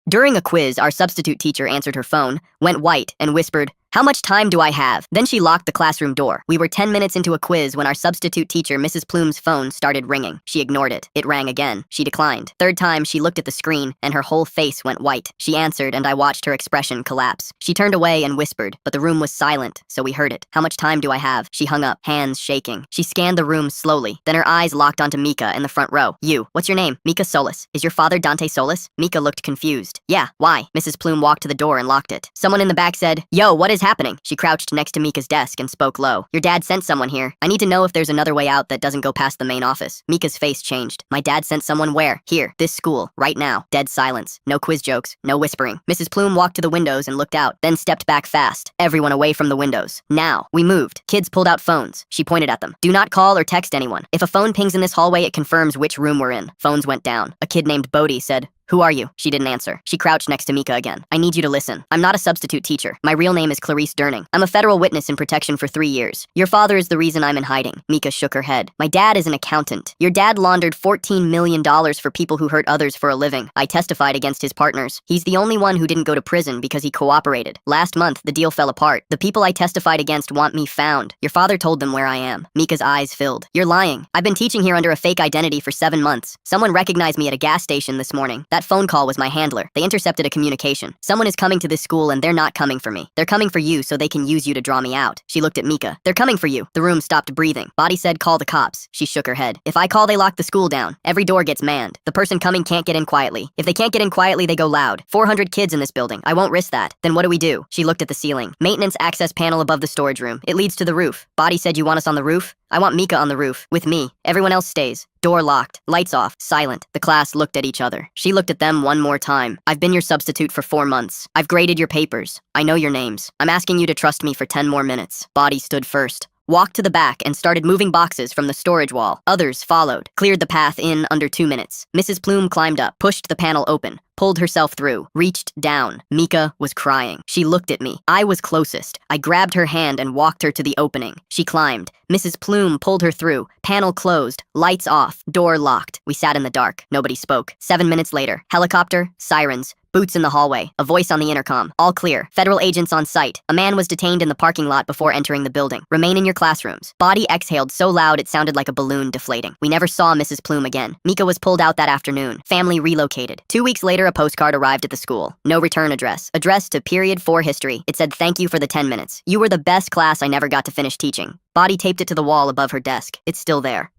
During a quiz, our substitute teacher answered her phone, went white, and whispered, "How much time do I have?" Then she locked the classroom door. We were 10 minutes into a quiz when our substitute teacher, Mrs. Plume's phone started ringing. She ignored it. It rang again. She declined. Third time, she looked at the screen, and her whole face went white. She answered, and I watched her expression collapse. She turned away and whispered, but the room was silent, so we heard it. "How much time do I have?" She hung up, hands shaking. She scanned the room slowly. Then her eyes locked onto Mika in the front row. "You, what's your name?" "Mika Solis. Is your father Dante Solis?" Mika looked confused. "Yeah, why?" Mrs. Plume walked to the door and locked it. Someone in the back said, "Yo, what is happening?" She crouched next to Mika's desk and spoke low. "Your dad sent someone here. I need to know if there's another way out that doesn't go past the main office." Mika's face changed. "My dad sent someone where?" "Here, this school, right now." Dead silence. No quiz jokes, no whispering. Mrs. Plume walked to the windows and looked out, then stepped back fast. Everyone away from the windows. Now. We moved. Kids pulled out phones. She pointed at them. "Do not call or text anyone. If a phone pings in this hallway, it confirms which room we're in." Phones went down. A kid named Bodhi said, "Who are you?" She didn't answer. She crouched next to Mika again. "I need you to listen. I'm not a substitute teacher. My real name is Clarice Durning. I'm a federal witness in protection for 3 years. Your father is the reason I'm in hiding." Mika shook her head. "My dad is an accountant. Your dad laundered $14 million for people who hurt others for a living. I testified against his partners. He's the only one who didn't go to prison because he cooperated. Last month, the deal fell apart. The people I testified against want me found. Your father told them where I am." Mika's eyes filled. "You're lying. I've been teaching here under a fake identity for 7 months. Someone recognized me at a gas station this morning. That phone call was my handler. They intercepted a communication. Someone is coming to this school and they're not coming for me. They're coming for you so they can use you to draw me out." She looked at Mika. "They're coming for you." The room stopped breathing. Body said, "Call the cops." She shook her head. "If I call, they lock the school down. Every door gets manned. The person coming can't get in quietly. If they can't get in quietly, they go loud. 400 kids in this building. I won't risk that." "Then what do we do?" She looked at the ceiling. "Maintenance access panel above the storage room. It leads to the roof." Body said, "You want us on the roof?" "I want Mika on the roof. With me. Everyone else stays." Door locked. Lights off. Silent. The class looked at each other. She looked at them one more time. "I've been your substitute for 4 months. I've graded your papers. I know your names. I'm asking you to trust me for 10 more minutes." Body stood first. Walked to the back and started moving boxes from the storage wall. Others followed. Cleared the path in under 2 minutes. Mrs. Plume climbed up, pushed the panel open, pulled herself through, reached down. Mika was crying. She looked at me. I was closest. I grabbed her hand and walked her to the opening. She climbed. Mrs. Plume pulled her through. Panel closed. Lights off. Door locked. We sat in the dark. Nobody spoke. 7 minutes later. Helicopter. Sirens. Boots in the hallway. A voice on the intercom. "All clear. Federal agents on site. A man was detained in the parking lot before entering the building. Remain in your classrooms." Body exhaled so loud it sounded like a balloon deflating. We never saw Mrs. Plume again. Mika was pulled out that afternoon. Family relocated. 2 weeks later, a postcard arrived at the school. No return address. Addressed to period 4 history. It said, "Thank you for the 10 minutes. You were the best class I never got to finish teaching." Body taped it to the wall above her desk. It's still there.